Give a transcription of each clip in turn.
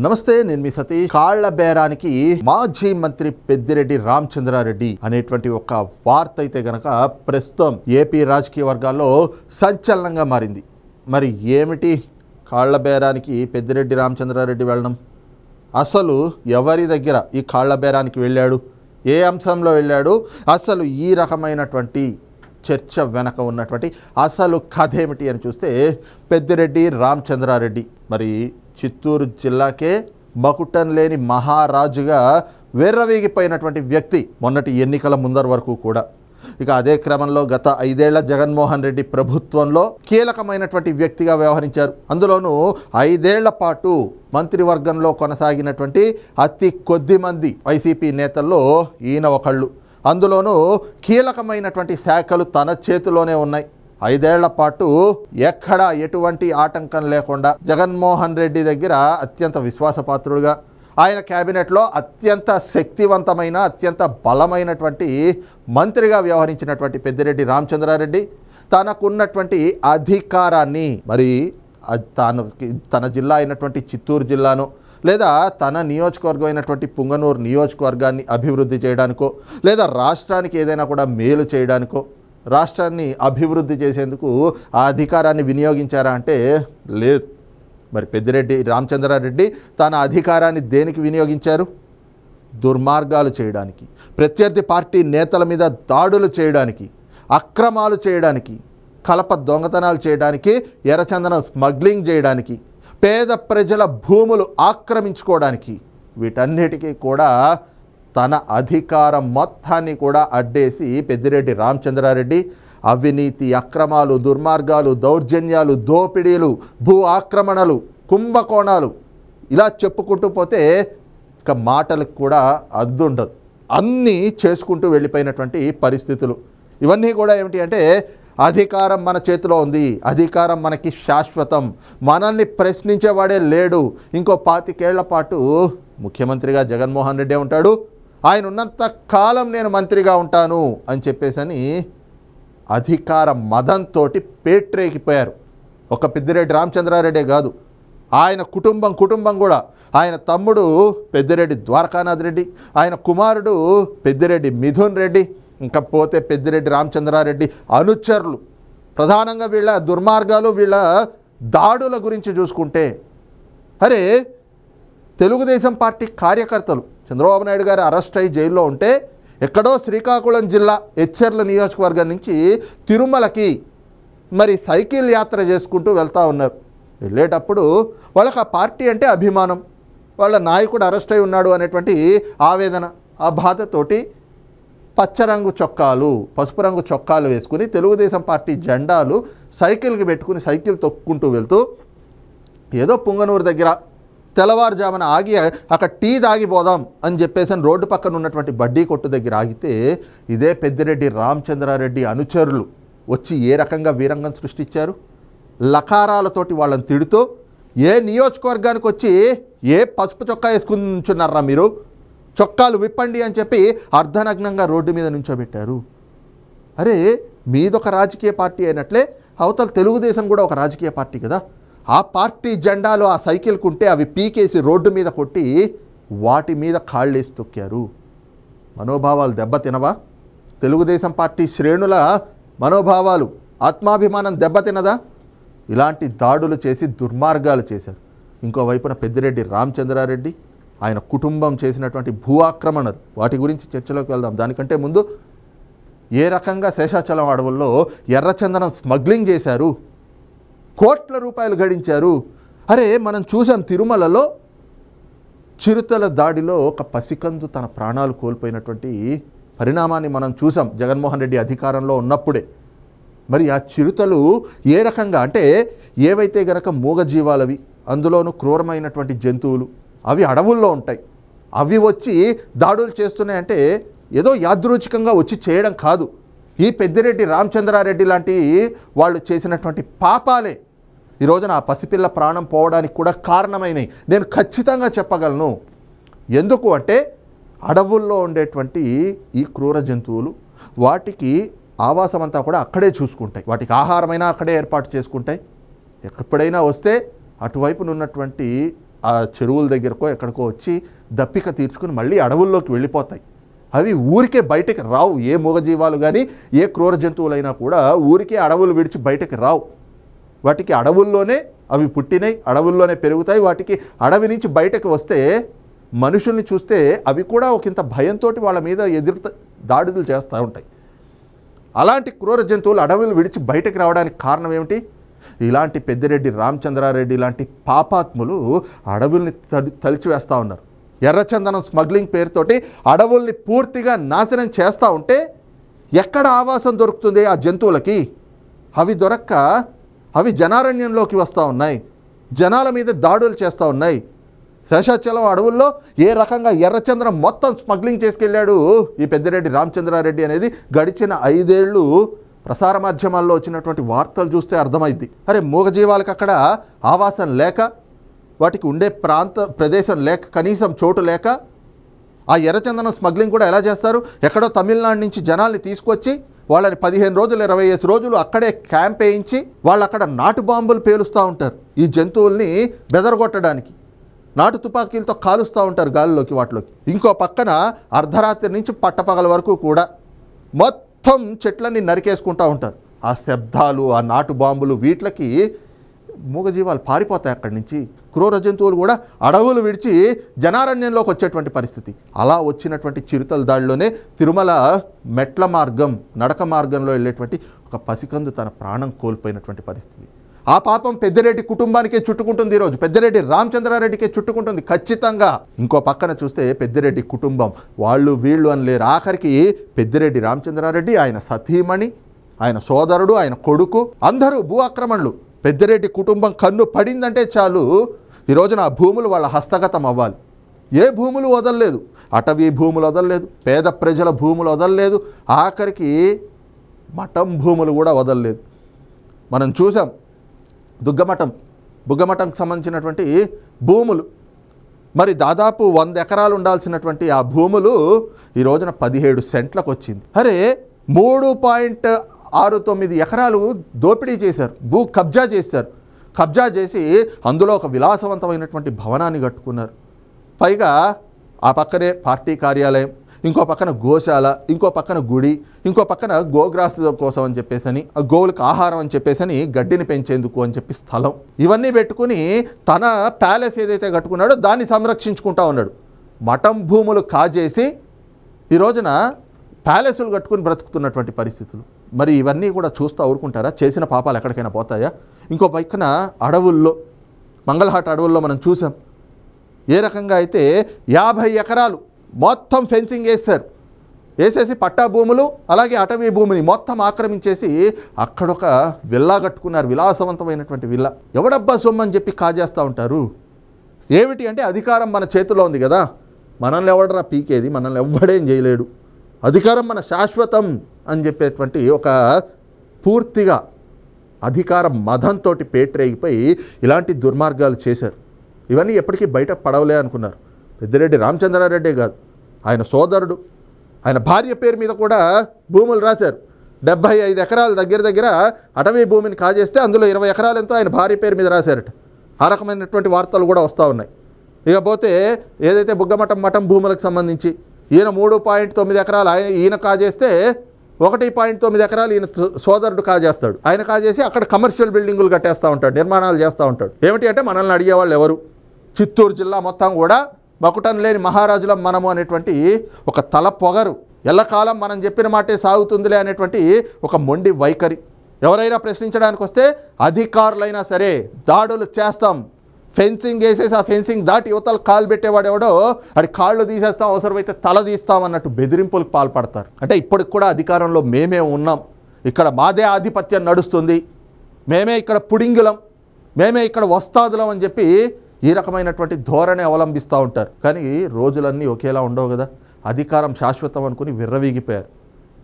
నమస్తే, నేను మీ సతీష్. కాళ్ల బేరానికి మాజీ మంత్రి పెద్దిరెడ్డి రామచంద్రారెడ్డి అనేటువంటి ఒక వార్త అయితే గనక ప్రస్తుతం ఏపీ రాజకీయ వర్గాల్లో సంచలనంగా మారింది. మరి ఏమిటి కాళ్ల బేరానికి పెద్దిరెడ్డి రామచంద్రారెడ్డి వెళ్ళడం? అసలు ఎవరి దగ్గర ఈ కాళ్ల బేరానికి వెళ్ళాడు? ఏ అంశంలో వెళ్ళాడు? అసలు ఈ రకమైనటువంటి చర్చ వెనక ఉన్నటువంటి అసలు కథ ఏమిటి అని చూస్తే, పెద్దిరెడ్డి రామచంద్రారెడ్డి మరి చిత్తూరు జిల్లాకే మకుటం లేని మహారాజుగా వెర్రవీగిపోయినటువంటి వ్యక్తి మొన్నటి ఎన్నికల ముందర వరకు కూడా. ఇక అదే క్రమంలో గత 5 ఏళ్ల జగన్మోహన్ రెడ్డి ప్రభుత్వంలో కీలకమైనటువంటి వ్యక్తిగా వ్యవహరించారు. అందులోనూ 5 ఏళ్ల పాటు మంత్రివర్గంలో కొనసాగినటువంటి అతి కొద్ది మంది వైసీపీ నేతల్లో ఈయన ఒకళ్ళు. అందులోనూ కీలకమైనటువంటి శాఖలు తన చేతిలోనే ఉన్నాయి. 5 ఏళ్ల పాటు ఎక్కడా ఎటువంటి ఆటంకం లేకుండా జగన్మోహన్ రెడ్డి దగ్గర అత్యంత విశ్వాసపాత్రుడుగా, ఆయన క్యాబినెట్లో అత్యంత శక్తివంతమైన అత్యంత బలమైనటువంటి మంత్రిగా వ్యవహరించినటువంటి పెద్దిరెడ్డి రామచంద్రారెడ్డి తనకున్నటువంటి అధికారాన్ని మరి తన జిల్లా అయినటువంటి చిత్తూరు జిల్లాను లేదా తన నియోజకవర్గం అయినటువంటి పుంగనూరు నియోజకవర్గాన్ని అభివృద్ధి చేయడానికో లేదా రాష్ట్రానికి ఏదైనా కూడా మేలు చేయడానికో, రాష్ట్రాన్ని అభివృద్ధి చేసేందుకు ఆ అధికారాన్ని వినియోగించారా అంటే లేదు. మరి పెద్దిరెడ్డి రామచంద్రారెడ్డి తన అధికారాన్ని దేనికి వినియోగించారు? దుర్మార్గాలు చేయడానికి, ప్రత్యర్థి పార్టీ నేతల మీద దాడులు చేయడానికి, అక్రమాలు చేయడానికి, కలప దొంగతనాలు చేయడానికి, ఎర్రచందనం స్మగ్లింగ్ చేయడానికి, పేద ప్రజల భూములు ఆక్రమించుకోవడానికి, వీటన్నిటికీ కూడా తన అధికారం మొత్తాన్ని కూడా అడ్డేసి పెద్దిరెడ్డి రామచంద్రారెడ్డి అవినీతి, అక్రమాలు, దుర్మార్గాలు, దౌర్జన్యాలు, దోపిడీలు, భూ ఆక్రమణలు, కుంభకోణాలు ఇలా చెప్పుకుంటూ పోతే ఇక మాటలకు కూడా అద్దుండదు. అన్నీ చేసుకుంటూ వెళ్ళిపోయినటువంటి పరిస్థితులు. ఇవన్నీ కూడా ఏమిటి అంటే, అధికారం మన చేతిలో ఉంది, అధికారం మనకి శాశ్వతం, మనల్ని ప్రశ్నించేవాడే లేడు, ఇంకో 25 ఏళ్ల పాటు ముఖ్యమంత్రిగా జగన్మోహన్ రెడ్డి ఉంటాడు, ఆయన ఉన్నంత కాలం నేను మంత్రిగా ఉంటాను అని చెప్పేసని అధికార మదంతో పేట్రేకిపోయారు. ఒక పెద్దిరెడ్డి రామచంద్రారెడ్డే కాదు, ఆయన కుటుంబం కూడా, ఆయన తమ్ముడు పెద్దిరెడ్డి ద్వారకానాథ్ రెడ్డి, ఆయన కుమారుడు పెద్దిరెడ్డి మిథున్ రెడ్డి, ఇంకా పోతే పెద్దిరెడ్డి రామచంద్రారెడ్డి అనుచరులు, ప్రధానంగా వీళ్ళ దుర్మార్గాలు, వీళ్ళ దాడుల గురించి చూసుకుంటే, అరే తెలుగుదేశం పార్టీ కార్యకర్తలు చంద్రబాబు నాయుడు గారు అరెస్ట్ అయ్యి జైల్లో ఉంటే ఎక్కడో శ్రీకాకుళం జిల్లా ఎచ్చెర్ల నియోజకవర్గం నుంచి తిరుమలకి మరి సైకిల్ యాత్ర చేసుకుంటూ వెళ్తూ ఉన్నారు. వెళ్ళేటప్పుడు వాళ్ళకి ఆ పార్టీ అంటే అభిమానం, వాళ్ళ నాయకుడు అరెస్ట్ అయి ఉన్నాడు అనేటువంటి ఆవేదన, ఆ బాధతోటి పచ్చరంగు చొక్కాలు, పసుపు రంగు చొక్కాలు వేసుకుని తెలుగుదేశం పార్టీ జెండాలు సైకిల్కి పెట్టుకుని సైకిల్ తొక్కుంటూ వెళ్తూ ఏదో పుంగనూరు దగ్గర తెల్లవారుజామున ఆగి అక్కడ టీ తాగిపోదాం అని చెప్పేసి రోడ్డు పక్కన ఉన్నటువంటి బడ్డీ కొట్టు దగ్గర ఆగితే ఇదే పెద్దిరెడ్డి రామచంద్రారెడ్డి అనుచరులు వచ్చి ఏ రకంగా వీరంగం సృష్టించారు? లకారాలతోటి వాళ్ళని తిడుతూ, ఏ నియోజకవర్గానికి వచ్చి ఏ పసుపు చొక్కా వేసుకుంటున్నారా మీరు, చొక్కాలు విప్పండి అని చెప్పి అర్ధనగ్నంగా రోడ్డు మీద నుంచోబెట్టారు. అరే మీదొక రాజకీయ పార్టీ అయినట్లే అవతల తెలుగుదేశం కూడా ఒక రాజకీయ పార్టీ కదా, ఆ పార్టీ జెండాలు ఆ సైకిల్కి ఉంటే అవి పీకేసి రోడ్డు మీద కొట్టి వాటి మీద కాళ్ళేసి తొక్కారు. మనోభావాలు దెబ్బతినవా? తెలుగుదేశం పార్టీ శ్రేణుల మనోభావాలు, ఆత్మాభిమానం దెబ్బతినదా? ఇలాంటి దాడులు చేసి దుర్మార్గాలు చేశారు. ఇంకోవైపున పెద్దిరెడ్డి రామచంద్రారెడ్డి, ఆయన కుటుంబం చేసినటువంటి భూ ఆక్రమణలు, వాటి గురించి చర్చలోకి వెళ్దాం. దానికంటే ముందు ఏ రకంగా శేషాచలం అడవుల్లో ఎర్రచందనం స్మగ్లింగ్ చేశారు, కోట్ల రూపాయలు గడించారు. అరే మనం చూసాం తిరుమలలో చిరుతల దాడిలో ఒక పసికందు తన ప్రాణాలు కోల్పోయినటువంటి పరిణామాన్ని మనం చూసాం జగన్మోహన్ రెడ్డి అధికారంలో ఉన్నప్పుడే. మరి ఆ చిరుతలు ఏ రకంగా అంటే, ఏవైతే గనక మూగజీవాలవి, అందులోనూ క్రూరమైనటువంటి జంతువులు, అవి అడవుల్లో ఉంటాయి, అవి వచ్చి దాడులు చేస్తున్నాయంటే ఏదో యాదృచ్ఛికంగా వచ్చి చేయడం కాదు. ఈ పెద్దిరెడ్డి రామచంద్రారెడ్డి లాంటి వాళ్ళు చేసినటువంటి పాపాలే ఈ రోజున ఆ పసిపిల్ల ప్రాణం పోవడానికి కూడా కారణమైనవి నేను ఖచ్చితంగా చెప్పగలను. ఎందుకు అంటే, అడవుల్లో ఉండేటువంటి ఈ క్రూర జంతువులు వాటికి ఆవాసం అంతా కూడా అక్కడే చూసుకుంటాయి, వాటికి ఆహారమైనా అక్కడే ఏర్పాటు చేసుకుంటాయి. ఎప్పుడైనా వస్తే అటువైపున ఉన్నటువంటి ఆ చెరువుల దగ్గరకో ఎక్కడికో వచ్చి దప్పిక తీర్చుకుని మళ్ళీ అడవుల్లోకి వెళ్ళిపోతాయి. అవి ఊరికే బయటకు రావు. ఏ మూగజీవాలు కానీ ఏ క్రూర జంతువులైనా కూడా ఊరికే అడవులు విడిచి బయటకు రావు. వాటికి అడవుల్లోనే అవి పుట్టినాయి, అడవుల్లోనే పెరుగుతాయి. వాటికి అడవి నుంచి బయటకు వస్తే మనుషుల్ని చూస్తే అవి కూడా ఒకంత భయంతో వాళ్ళ మీద దాడులు చేస్తూ ఉంటాయి. అలాంటి క్రూర జంతువులు అడవులు విడిచి బయటకు రావడానికి కారణం ఏమిటి? ఇలాంటి పెద్దిరెడ్డి రామచంద్రారెడ్డి లాంటి పాపాత్ములు అడవుల్ని తలిచివేస్తూ ఉన్నారు. ఎర్రచందనం స్మగ్లింగ్ పేరుతోటి అడవుల్ని పూర్తిగా నాశనం చేస్తూ ఉంటే ఎక్కడ ఆవాసం దొరుకుతుంది ఆ జంతువులకి? అవి దొరక్క అవి జనారణ్యంలోకి వస్తూ ఉన్నాయి, జనాల మీద దాడులు చేస్తూ ఉన్నాయి. శేషాచలం అడవుల్లో ఏ రకంగా ఎర్రచందనం మొత్తం స్మగ్లింగ్ చేసుకెళ్ళాడు ఈ పెద్దిరెడ్డి రామచంద్రారెడ్డి అనేది గడిచిన 5 ఏళ్ళు ప్రసార మాధ్యమాల్లో వచ్చినటువంటి వార్తలు చూస్తే అర్థమైంది. అరే మూగజీవాలకు అక్కడ ఆవాసం లేక, వాటికి ఉండే ప్రదేశం లేక, కనీసం చోటు లేక ఆ ఎర్రచందనం స్మగ్లింగ్ కూడా ఎలా చేస్తారు? ఎక్కడో తమిళనాడు నుంచి జనాల్ని తీసుకొచ్చి వాళ్ళని 15 రోజులు 25 రోజులు అక్కడే క్యాంప్ వేయించి వాళ్ళు అక్కడ నాటు బాంబులు పేలుస్తూ ఉంటారు. ఈ జంతువుల్ని బెదరగొట్టడానికి నాటు తుపాకీలతో కాలుస్తూ ఉంటారు గాలిలోకి, వాటిలోకి. ఇంకో పక్కన అర్ధరాత్రి నుంచి పట్టపగల వరకు కూడా మొత్తం చెట్లన్నీ నరికేసుకుంటూ ఉంటారు. ఆ శబ్దాలు, ఆ నాటు బాంబులు, వీటికి మూగజీవాలు పారిపోతాయి అక్కడి నుంచి. క్రూర జంతువులు కూడా అడవులు విడిచి జనారణ్యంలోకి వచ్చేటువంటి పరిస్థితి. అలా వచ్చినటువంటి చిరుతల దాడిలోనే తిరుమల మెట్ల మార్గం, నడక మార్గంలో వెళ్ళేటువంటి ఒక పసికందు తన ప్రాణం కోల్పోయినటువంటి పరిస్థితి. ఆ పాపం పెద్దిరెడ్డి కుటుంబానికే చుట్టుకుంటుంది. ఈరోజు పెద్దిరెడ్డి రామచంద్రారెడ్డికే చుట్టుకుంటుంది ఖచ్చితంగా. ఇంకో పక్కన చూస్తే పెద్దిరెడ్డి కుటుంబం వాళ్ళు వీళ్ళు అని లేరు. ఆఖరికి పెద్దిరెడ్డి రామచంద్రారెడ్డి, ఆయన సతీమణి, ఆయన సోదరుడు, ఆయన కొడుకు అందరూ భూ ఆక్రమణలు. పెద్దిరెడ్డి కుటుంబం కన్ను పడిందంటే చాలు ఈ రోజున ఆ భూములు వాళ్ళ హస్తగతం అవ్వాలి. ఏ భూములు వదలలేదు, అటవీ భూములు వదలలేదు, పేద ప్రజల భూములు వదలలేదు, ఆఖరికి మఠం భూములు కూడా వదలలేదు. మనం చూసాం బుగ్గమఠంకి సంబంధించినటువంటి భూములు, మరి దాదాపు 100 ఎకరాలు ఉండాల్సినటువంటి ఆ భూములు ఈ రోజున 17 సెంట్లకు వచ్చింది. అరే 3.69 ఎకరాలు దోపిడీ చేశారు, భూ కబ్జా చేశారు. కబ్జా చేసి అందులో ఒక విలాసవంతమైనటువంటి భవనాన్ని కట్టుకున్నారు. పైగా ఆ పక్కనే పార్టీ కార్యాలయం, ఇంకో పక్కన గోశాల, ఇంకో పక్కన గుడి, ఇంకో పక్కన గోగ్రాస్ కోసం అని చెప్పేసని, ఆ గోవులకు ఆహారం అని చెప్పేసని, గడ్డిని పెంచేందుకు అని చెప్పి స్థలం, ఇవన్నీ పెట్టుకుని తన ప్యాలెస్ ఏదైతే కట్టుకున్నాడో దాన్ని సంరక్షించుకుంటా ఉన్నాడు. మఠం భూములు కాజేసి ఈ రోజున ప్యాలెస్లు కట్టుకుని బ్రతుకుతున్నటువంటి పరిస్థితులు. మరి ఇవన్నీ కూడా చూస్తూ ఊరుకుంటారా? చేసిన పాపాలు ఎక్కడికైనా పోతాయా? ఇంకో పక్కన అడవుల్లో, మంగళహాట్ అడవుల్లో మనం చూసాం ఏ రకంగా అయితే 50 ఎకరాలు మొత్తం ఫెన్సింగ్ వేసేసి పట్టా భూములు అలాగే అటవీ భూమిని మొత్తం ఆక్రమించేసి అక్కడొక విల్లా కట్టుకున్నారు, విలాసవంతమైనటువంటి విల్లా. ఎవడబ్బా సొమ్ము అని చెప్పి కాజేస్తూ ఉంటారు. ఏమిటి అంటే అధికారం మన చేతిలో ఉంది కదా, మనల్ని ఎవడరా పీకేది, మనల్ని ఎవ్వడేం చేయలేడు, అధికారం మన శాశ్వతం అని చెప్పేటువంటి ఒక పూర్తిగా అధికార మదంతో పేటరేగిపోయి ఇలాంటి దుర్మార్గాలు చేశారు. ఇవన్నీ ఎప్పటికీ బయట పడవలే అనుకున్నారు. పెద్దిరెడ్డి రామచంద్రారెడ్డే కాదు, ఆయన సోదరుడు, ఆయన భార్య పేరు మీద కూడా భూములు రాశారు. 75 ఎకరాలు దగ్గర అటవీ భూమిని కాజేస్తే అందులో 20 ఎకరాలు ఎంతో ఆయన భార్య పేరు మీద రాశారట. ఆ రకమైనటువంటి వార్తలు కూడా వస్తూ ఉన్నాయి. ఇకపోతే ఏదైతే మఠం భూములకు సంబంధించి ఈయన 3.9 ఎకరాలు ఈయన కాజేస్తే 1.9 ఎకరాలు ఈయన సోదరుడు కాజేస్తాడు. ఆయన కాజేసి అక్కడ కమర్షియల్ బిల్డింగులు కట్టేస్తూ ఉంటాడు, నిర్మాణాలు చేస్తూ ఉంటాడు. ఏమిటి అంటే మనల్ని అడిగేవాళ్ళు ఎవరు? చిత్తూరు జిల్లా మొత్తం కూడా మకుటం లేని మహారాజులం మనము అనేటువంటి ఒక తల పొగరు, ఎల్లకాలం మనం చెప్పిన మాటే సాగుతుందిలే అనేటువంటి ఒక మొండి వైఖరి. ఎవరైనా ప్రశ్నించడానికి వస్తే అధికారులైనా సరే దాడులు చేస్తాం, ఫెన్సింగ్ వేసేసి ఆ ఫెన్సింగ్ దాటి యువతలు కాలు పెట్టేవాడు ఎవడో అది కాళ్ళు తీసేస్తాం, అవసరమైతే తల తీస్తాం అన్నట్టు బెదిరింపులకు పాల్పడతారు. అంటే ఇప్పటికి కూడా అధికారంలో మేమే ఉన్నాం, ఇక్కడ మాదే ఆధిపత్యం నడుస్తుంది, మేమే ఇక్కడ పుడింగులం, మేమే ఇక్కడ వస్తాదులం అని చెప్పి ఈ రకమైనటువంటి ధోరణి అవలంబిస్తూ ఉంటారు. కానీ రోజులన్నీ ఒకేలా ఉండవు కదా. అధికారం శాశ్వతం అనుకుని విర్రవీగిపోయారు.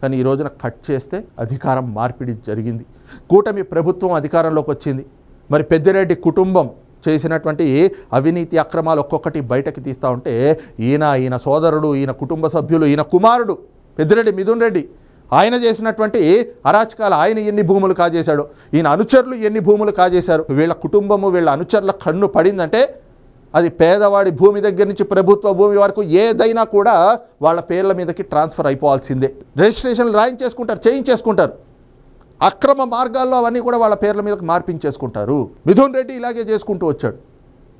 కానీ ఈ రోజున కట్ చేస్తే అధికారం మార్పిడి జరిగింది. కూటమి ప్రభుత్వం అధికారంలోకి వచ్చింది. మరి పెద్దిరెడ్డి కుటుంబం చేసినటువంటి అవినీతి అక్రమాలు ఒక్కొక్కటి బయటకు తీస్తూ ఉంటే ఈయన సోదరుడు, ఈయన కుటుంబ సభ్యులు, ఈయన కుమారుడు పెద్దిరెడ్డి మిథున్ రెడ్డి ఆయన చేసినటువంటి అరాచకాలు, ఆయన ఎన్ని భూములు కాజేశాడు, ఈయన అనుచరులు ఎన్ని భూములు కాజేశారు, వీళ్ళ కుటుంబము వీళ్ళ అనుచరుల కన్ను పడిందంటే అది పేదవాడి భూమి దగ్గర నుంచి ప్రభుత్వ భూమి వరకు ఏదైనా కూడా వాళ్ళ పేర్ల మీదకి ట్రాన్స్ఫర్ అయిపోవాల్సిందే. రిజిస్ట్రేషన్లు రాయించేసుకుంటారు, చేయించేసుకుంటారు. అక్రమ మార్గాల్లో అవన్నీ కూడా వాళ్ళ పేర్ల మీదకి మార్పించేసుకుంటారు. మిథున్ రెడ్డి ఇలాగే చేసుకుంటూ వచ్చాడు.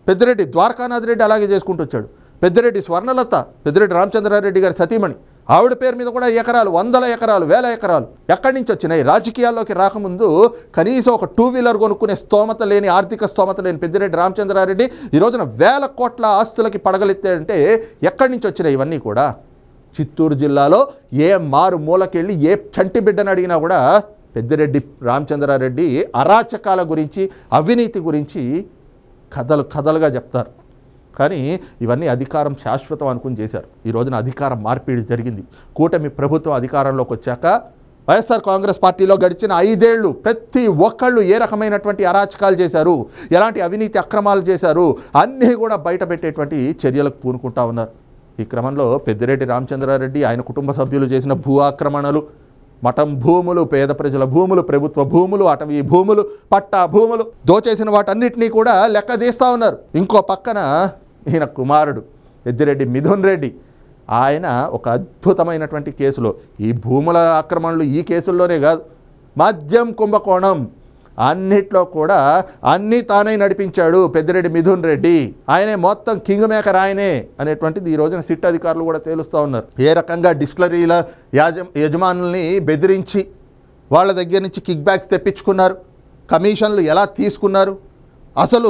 పెద్దిరెడ్డి ద్వారకానాథ్ రెడ్డి అలాగే చేసుకుంటూ వచ్చాడు. పెద్దిరెడ్డి స్వర్ణలత, పెద్దిరెడ్డి రామచంద్రారెడ్డి గారి సతీమణి, ఆవిడ పేరు మీద కూడా ఎకరాలు, వందల ఎకరాలు, వేల ఎకరాలు ఎక్కడి నుంచి వచ్చినాయి? రాజకీయాల్లోకి రాకముందు కనీసం ఒక 2 వీలర్ కొనుక్కునే స్తోమత లేని, ఆర్థిక స్తోమత లేని పెద్దిరెడ్డి రామచంద్రారెడ్డి ఈ రోజున వేల కోట్ల ఆస్తులకి పడగలెత్తాడంటే ఎక్కడి నుంచి వచ్చినాయి ఇవన్నీ కూడా? చిత్తూరు జిల్లాలో ఏ మారు మూలకెళ్ళి ఏ చంటి బిడ్డను అడిగినా కూడా పెద్దిరెడ్డి రామచంద్రారెడ్డి అరాచకాల గురించి, అవినీతి గురించి కథలుగా చెప్తారు. కానీ ఇవన్నీ అధికారం శాశ్వతం అనుకుని చేశారు. ఈ రోజున అధికారం మార్పిడి జరిగింది. కూటమి ప్రభుత్వం అధికారంలోకి వచ్చాక వైఎస్ఆర్ కాంగ్రెస్ పార్టీలో గడిచిన 5 ఏళ్ళు ప్రతి ఒక్కళ్ళు ఏ రకమైనటువంటి అరాచకాలు చేశారు, ఎలాంటి అవినీతి అక్రమాలు చేశారు అన్నీ కూడా బయట పెట్టేటువంటి చర్యలకు పూనుకుంటా ఉన్నారు. ఈ క్రమంలో పెద్దిరెడ్డి రామచంద్రారెడ్డి, ఆయన కుటుంబ సభ్యులు చేసిన భూ ఆక్రమణలు, మఠం భూములు, పేద ప్రజల భూములు, ప్రభుత్వ భూములు, అటవీ భూములు, పట్టా భూములు దోచేసిన వాటన్నిటినీ కూడా లెక్క తీస్తూ ఉన్నారు. ఇంకో పక్కన ఈయన కుమారుడు పెద్దిరెడ్డి మిథున్ రెడ్డి, ఆయన ఒక అద్భుతమైనటువంటి కేసులో, ఈ భూముల ఆక్రమణలు ఈ కేసుల్లోనే కాదు, మద్యం కుంభకోణం అన్నిట్లో కూడా అన్నీ తానే నడిపించాడు పెద్దిరెడ్డి మిథున్ రెడ్డి. ఆయనే మొత్తం కింగ్ మేకర్ ఆయనే అనేటువంటిది ఈ రోజున సిట్ అధికారులు కూడా తేలుస్తూ ఉన్నారు. ఏ రకంగా డిస్టిలరీల యజమానుల్ని బెదిరించి వాళ్ళ దగ్గర నుంచి కిక్ బ్యాక్స్ తెప్పించుకున్నారు, కమిషన్లు ఎలా తీసుకున్నారు, అసలు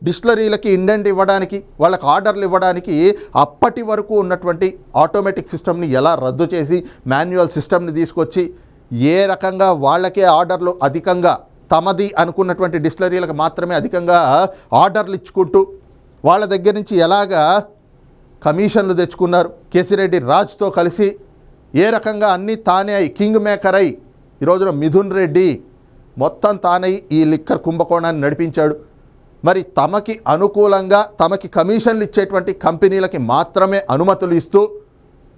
డిస్టిలరీలకి ఇండెంట్ ఇవ్వడానికి, వాళ్ళకి ఆర్డర్లు ఇవ్వడానికి అప్పటి వరకు ఉన్నటువంటి ఆటోమేటిక్ సిస్టమ్ని ఎలా రద్దు చేసి మాన్యువల్ సిస్టమ్ని తీసుకొచ్చి ఏ రకంగా వాళ్ళకే ఆర్డర్లు అధికంగా, తమది అనుకున్నటువంటి డిస్టిలరీలకు మాత్రమే అధికంగా ఆర్డర్లు ఇచ్చుకుంటూ వాళ్ళ దగ్గర నుంచి ఎలాగా కమిషన్లు తెచ్చుకున్నారు, కేసిరెడ్డి రాజ్తో కలిసి ఏ రకంగా అన్నీ తానే అయి కింగ్ మేకర్ అయి ఈ రోజున మిథున్ రెడ్డి మొత్తం తానై ఈ లిక్కర్ కుంభకోణాన్ని నడిపించాడు. మరి తమకి అనుకూలంగా తమకి కమిషన్లు ఇచ్చేటువంటి కంపెనీలకి మాత్రమే అనుమతులు ఇస్తూ,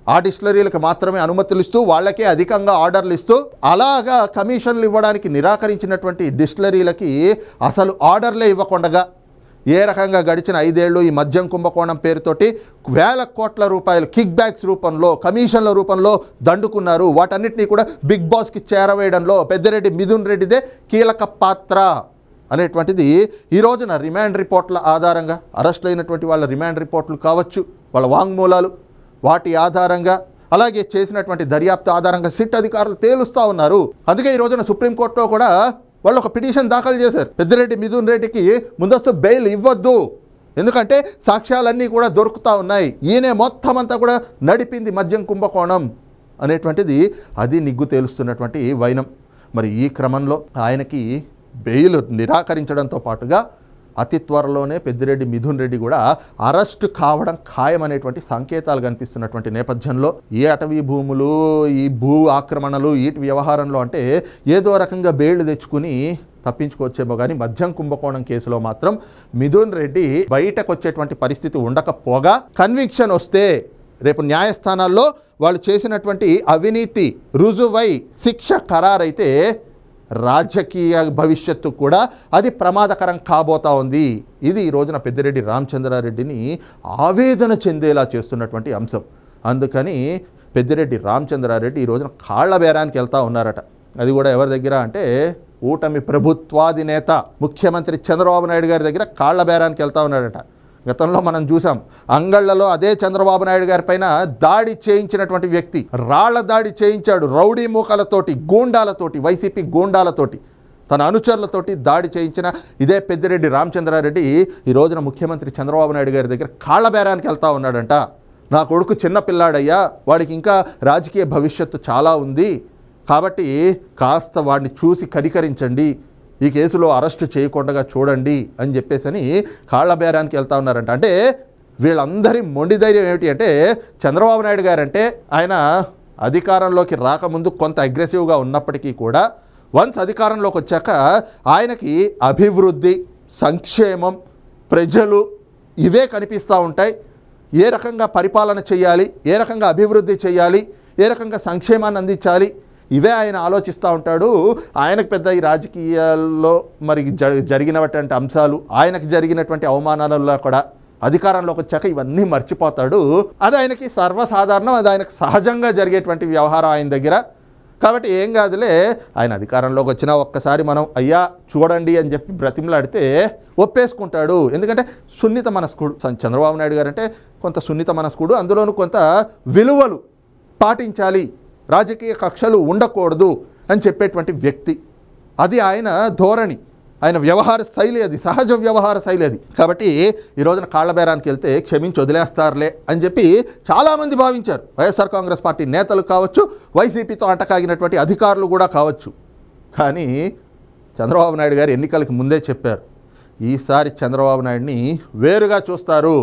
ఆ డిస్టిలరీలకు మాత్రమే అనుమతులు ఇస్తూ, వాళ్ళకే అధికంగా ఆర్డర్లు ఇస్తూ, అలాగా కమిషన్లు ఇవ్వడానికి నిరాకరించినటువంటి డిస్టిలరీలకి అసలు ఆర్డర్లే ఇవ్వకుండా ఏ రకంగా గడిచిన 5 ఏళ్ళు ఈ మద్యం కుంభకోణం పేరుతోటి వేల కోట్ల రూపాయలు కిక్ బ్యాక్స్ రూపంలో, కమిషన్ల రూపంలో దండుకున్నారు. వాటన్నిటినీ కూడా బిగ్ బాస్కి చేరవేయడంలో పెద్దిరెడ్డి మిథున్ రెడ్డిదే కీలక పాత్ర అనేటువంటిది ఈ రోజున రిమాండ్ రిపోర్ట్ల ఆధారంగా, అరెస్ట్ అయినటువంటి వాళ్ళ రిమాండ్ రిపోర్ట్లు కావచ్చు, వాళ్ళ వాంగ్మూలాలు, వాటి ఆధారంగా, అలాగే చేసినటువంటి దర్యాప్తు ఆధారంగా సిట్ అధికారులు తేలుస్తూ ఉన్నారు. అందుకే ఈ రోజున సుప్రీంకోర్టులో కూడా వాళ్ళు ఒక పిటిషన్ దాఖలు చేశారు. పెద్దిరెడ్డి మిథున్ రెడ్డికి ముందస్తు బెయిల్ ఇవ్వద్దు, ఎందుకంటే సాక్ష్యాలన్నీ కూడా దొరుకుతూ ఉన్నాయి, ఈయనే మొత్తం అంతా కూడా నడిపింది మద్యం కుంభకోణం అనేటువంటిది అది నిగ్గు తేలుస్తున్నటువంటి వైనం. మరి ఈ క్రమంలో ఆయనకి బెయిల్ నిరాకరించడంతో పాటుగా అతి త్వరలోనే పెద్దిరెడ్డి మిథున్ రెడ్డి కూడా అరెస్ట్ కావడం ఖాయమనేటువంటి సంకేతాలు కనిపిస్తున్నటువంటి నేపథ్యంలో ఏ అటవీ భూములు, ఈ భూ ఆక్రమణలు, వీటి వ్యవహారంలో అంటే ఏదో రకంగా బెయిల్ తెచ్చుకుని తప్పించుకోవచ్చేమో కానీ మద్యం కుంభకోణం కేసులో మాత్రం మిథున్ రెడ్డి బయటకు వచ్చేటువంటి పరిస్థితి ఉండకపోగా, కన్విక్షన్ వస్తే రేపు న్యాయస్థానాల్లో వాళ్ళు చేసినటువంటి అవినీతి రుజువై శిక్ష ఖరారైతే రాజకీయ భవిష్యత్తు కూడా అది ప్రమాదకరం కాబోతా ఉంది. ఇది ఈ రోజున పెద్దిరెడ్డి రామచంద్రారెడ్డిని ఆవేదన చెందేలా చేస్తున్నటువంటి అంశం. అందుకని పెద్దిరెడ్డి రామచంద్రారెడ్డి ఈ రోజున కాళ్ల బేరానికి వెళ్తూ ఉన్నారట. అది కూడా ఎవరి దగ్గర అంటే కూటమి ప్రభుత్వాధినేత ముఖ్యమంత్రి చంద్రబాబు నాయుడు గారి దగ్గర కాళ్ల బేరానికి వెళ్తూ ఉన్నాడట. గతంలో మనం చూసాం, అంగళ్లలో అదే చంద్రబాబు నాయుడు గారి పైన దాడి చేయించినటువంటి వ్యక్తి రాళ్ల దాడి చేయించాడు. రౌడీ మూకలతోటి, గూండాలతోటి, వైసీపీ గూండాలతోటి, తన అనుచరులతోటి దాడి చేయించిన ఇదే పెద్దిరెడ్డి రామచంద్రారెడ్డి ఈ రోజున ముఖ్యమంత్రి చంద్రబాబు నాయుడు గారి దగ్గర కాళ్ల బేరానికి వెళ్తూ ఉన్నాడంట. నా కొడుకు చిన్న పిల్లాడయ్యా, వాడికి ఇంకా రాజకీయ భవిష్యత్తు చాలా ఉంది, కాబట్టి కాస్త వాడిని చూసి కనికరించండి, ఈ కేసులో అరెస్టు చేయకుండా చూడండి అని చెప్పేసి కాళ్ల బేరానికి వెళ్తూ ఉన్నారంట. అంటే వీళ్ళందరి మొండి ధైర్యం ఏమిటి అంటే, చంద్రబాబు నాయుడు గారంటే ఆయన అధికారంలోకి రాకముందు కొంత అగ్రెసివ్గా ఉన్నప్పటికీ కూడా వన్స్ అధికారంలోకి వచ్చాక ఆయనకి అభివృద్ధి, సంక్షేమం, ప్రజలు ఇవే కనిపిస్తూ ఉంటాయి. ఏ రకంగా పరిపాలన చేయాలి, ఏ రకంగా అభివృద్ధి చేయాలి, ఏ రకంగా సంక్షేమాన్ని అందించాలి, ఇవే ఆయన ఆలోచిస్తూ ఉంటాడు. ఆయనకు పెద్ద ఈ రాజకీయాల్లో మరి జరిగినటువంటి అంశాలు, ఆయనకు జరిగినటువంటి అవమానాలలో కూడా అధికారంలోకి వచ్చాక ఇవన్నీ మర్చిపోతాడు. అది ఆయనకి సర్వసాధారణం, అది ఆయనకు సహజంగా జరిగేటువంటి వ్యవహారం ఆయన దగ్గర. కాబట్టి ఏం కాదులే, ఆయన అధికారంలోకి వచ్చినా ఒక్కసారి మనం అయ్యా చూడండి అని చెప్పి బ్రతిమలాడితే ఒప్పేసుకుంటాడు. ఎందుకంటే సున్నిత మనస్కుడు చంద్రబాబు నాయుడు గారు అంటే కొంత సున్నిత మనస్కుడు, అందులోనూ కొంత విలువలు పాటించాలి, రాజకీయ కక్షలు ఉండకూడదు అని చెప్పేటువంటి వ్యక్తి. అది ఆయన ధోరణి, ఆయన వ్యవహార శైలి, అది సహజ వ్యవహార శైలి అది. కాబట్టి ఈ రోజున కాళ్ల బేరానికి వెళ్తే క్షమించి వదిలేస్తారులే అని చెప్పి చాలామంది భావించారు. వైఎస్ఆర్ కాంగ్రెస్ పార్టీ నేతలు కావచ్చు, వైసీపీతో అంటకాగినటువంటి అధికారులు కూడా కావచ్చు. కానీ చంద్రబాబు నాయుడు గారు ఎన్నికలకు ముందే చెప్పారు, ఈసారి చంద్రబాబు నాయుడిని వేరుగా చూస్తారు,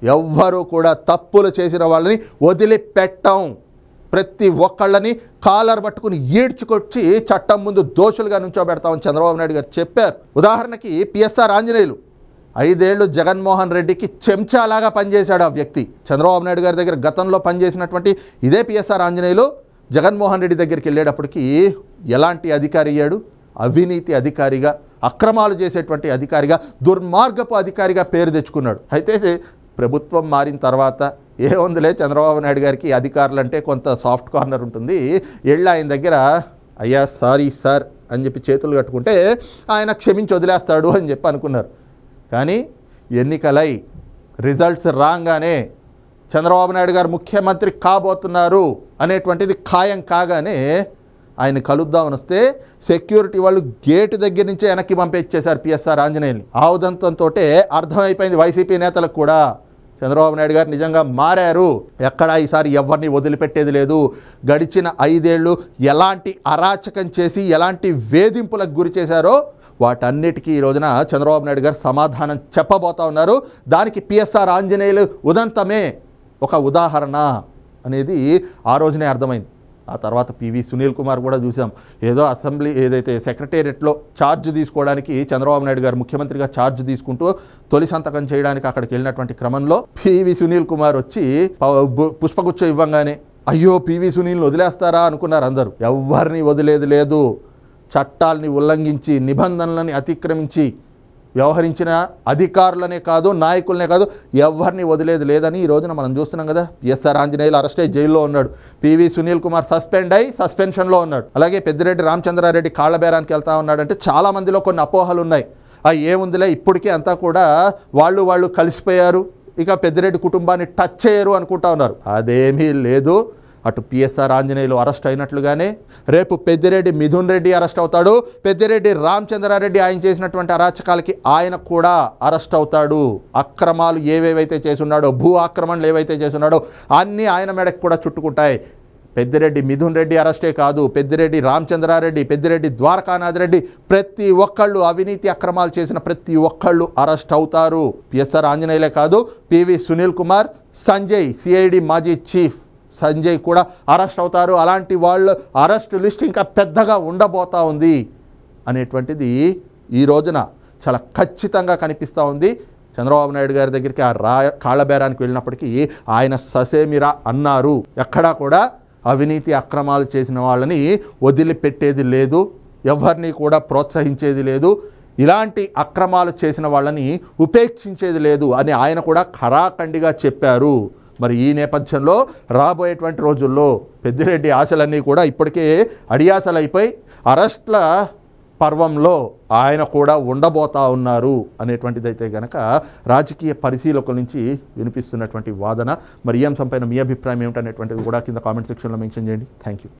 ఎవ్వరూ కూడా తప్పులు చేసిన వాళ్ళని వదిలిపెట్టం, ప్రతి ఒక్కళ్ళని కాలర్ పట్టుకుని ఈడ్చుకొచ్చి చట్టం ముందు దోషులుగా నుంచోబెడతామని చంద్రబాబు నాయుడు గారు చెప్పారు. ఉదాహరణకి పిఎస్ఆర్ ఆంజనేయులు 5 ఏళ్ళు జగన్మోహన్ రెడ్డికి చెంచాలాగా పనిచేశాడు ఆ వ్యక్తి. చంద్రబాబు నాయుడు గారి దగ్గర గతంలో పనిచేసినటువంటి ఇదే పిఎస్ఆర్ ఆంజనేయులు జగన్మోహన్ రెడ్డి దగ్గరికి వెళ్ళేటప్పటికి ఎలాంటి అధికారి అయ్యాడు? అవినీతి అధికారిగా, అక్రమాలు చేసేటువంటి అధికారిగా, దుర్మార్గపు అధికారిగా పేరు తెచ్చుకున్నాడు. అయితే ప్రభుత్వం మారిన తర్వాత ఏముందిలే, చంద్రబాబు నాయుడు గారికి అధికారులు అంటే కొంత సాఫ్ట్ కార్నర్ ఉంటుంది, వెళ్ళి ఆయన దగ్గర అయ్యా సారీ సార్ అని చెప్పి చేతులు కట్టుకుంటే ఆయన క్షమించి వదిలేస్తాడు అని చెప్పి అనుకున్నారు. కానీ ఎన్నికలై రిజల్ట్స్ రాగానే చంద్రబాబు నాయుడు గారు ముఖ్యమంత్రి కాబోతున్నారు అనేటువంటిది ఖాయం కాగానే ఆయన కలుద్దామని వస్తే సెక్యూరిటీ వాళ్ళు గేటు దగ్గర నుంచే వెనక్కి పంపించేశారు పిఎస్ఆర్ ఆంజనేయుల్ని. ఆ ఉదంతంతో అర్థమైపోయింది వైసీపీ నేతలకు కూడా, చంద్రబాబు నాయుడు గారు నిజంగా మారారు, ఎక్కడా ఈసారి ఎవరిని వదిలిపెట్టేది లేదు. గడిచిన 5 ఏళ్ళు ఎలాంటి అరాచకం చేసి ఎలాంటి వేధింపులకు గురి చేశారో వాటన్నిటికీ ఈ రోజున చంద్రబాబు నాయుడు గారు సమాధానం చెప్పబోతా ఉన్నారు. దానికి పిఎస్ఆర్ ఆంజనేయులు ఉదంతమే ఒక ఉదాహరణ అనేది ఆ రోజునే అర్థమైంది. ఆ తర్వాత పివి సునీల్ కుమార్ కూడా చూసాం, ఏదో అసెంబ్లీ ఏదైతే సెక్రటేరియట్లో ఛార్జ్ తీసుకోవడానికి చంద్రబాబు నాయుడు గారు ముఖ్యమంత్రిగా ఛార్జ్ తీసుకుంటూ తొలి సంతకం చేయడానికి అక్కడికి వెళ్ళినటువంటి క్రమంలో పివి సునీల్ కుమార్ వచ్చి పుష్పగుచ్చం ఇవ్వంగానే అయ్యో పివి సునీల్ని వదిలేస్తారా అనుకున్నారు అందరూ. ఎవరిని వదిలేది లేదు. చట్టాలని ఉల్లంఘించి నిబంధనలని అతిక్రమించి వ్యవహరించిన అధికారులనే కాదు, నాయకులనే కాదు, ఎవరిని వదిలేది లేదని ఈ రోజున మనం చూస్తున్నాం కదా. పిఎస్ఆర్ ఆంజనేయులు అరెస్ట్ అయ్యి జైల్లో ఉన్నాడు, పివి సునీల్ కుమార్ సస్పెండ్ అయ్యి సస్పెన్షన్లో ఉన్నాడు, అలాగే పెద్దిరెడ్డి రామచంద్రారెడ్డి కాళ్ల బేరానికి వెళ్తా ఉన్నాడంటే చాలా మందిలో కొన్ని అపోహలు ఉన్నాయి. ఏముందిలే ఇప్పటికే అంతా కూడా వాళ్ళు కలిసిపోయారు, ఇక పెద్దిరెడ్డి కుటుంబాన్ని టచ్ చేయరు అనుకుంటా ఉన్నారు. అదేమీ లేదు. అటు పిఎస్ఆర్ ఆంజనేయులు అరెస్ట్ అయినట్లుగానే రేపు పెద్దిరెడ్డి మిథున్ రెడ్డి అరెస్ట్ అవుతాడు, పెద్దిరెడ్డి రామచంద్రారెడ్డి ఆయన చేసినటువంటి అరాచకాలకి ఆయన కూడా అరెస్ట్ అవుతాడు. అక్రమాలు ఏవేవైతే చేసున్నాడో, భూ ఆక్రమణలు ఏవైతే చేసున్నాడో అన్నీ ఆయన మెడకు కూడా చుట్టుకుంటాయి. పెద్దిరెడ్డి మిథున్ రెడ్డి అరెస్టే కాదు, పెద్దిరెడ్డి రామచంద్రారెడ్డి, పెద్దిరెడ్డి ద్వారకానాథ్ రెడ్డి, ప్రతి ఒక్కళ్ళు అవినీతి అక్రమాలు చేసిన ప్రతి ఒక్కళ్ళు అరెస్ట్ అవుతారు. పిఎస్ఆర్ ఆంజనేయులే కాదు, పివి సునీల్ కుమార్, సంజయ్ సిఐడి మాజీ చీఫ్ సంజయ్ కూడా అరెస్ట్ అవుతారు. అలాంటి వాళ్ళు అరెస్ట్ లిస్ట్ ఇంకా పెద్దగా ఉండబోతా ఉంది అనేటువంటిది ఈ రోజున చాలా ఖచ్చితంగా కనిపిస్తూ ఉంది. చంద్రబాబు నాయుడు గారి దగ్గరికి కాళ్ల బేరానికి వెళ్ళినప్పటికీ ఆయన ససేమిరా అన్నారు, ఎక్కడా కూడా అవినీతి అక్రమాలు చేసిన వాళ్ళని వదిలిపెట్టేది లేదు, ఎవరిని కూడా ప్రోత్సహించేది లేదు, ఇలాంటి అక్రమాలు చేసిన వాళ్ళని ఉపేక్షించేది లేదు అని ఆయన కూడా ఖరాఖండిగా చెప్పారు. మరి ఈ నేపథ్యంలో రాబోయేటువంటి రోజుల్లో పెద్దిరెడ్డి ఆశలన్నీ కూడా ఇప్పటికే అడియాసలైపోయి అరెస్ట్ల పర్వంలో ఆయన కూడా ఉండబోతా ఉన్నారు అనేటువంటిదైతే కనుక రాజకీయ పరిశీలకుల నుంచి వినిపిస్తున్నటువంటి వాదన. మరి ఈ అంశంపైన మీ అభిప్రాయం ఏమిటనేటువంటిది కూడా కింద కామెంట్ సెక్షన్లో మెన్షన్ చేయండి. Thank you.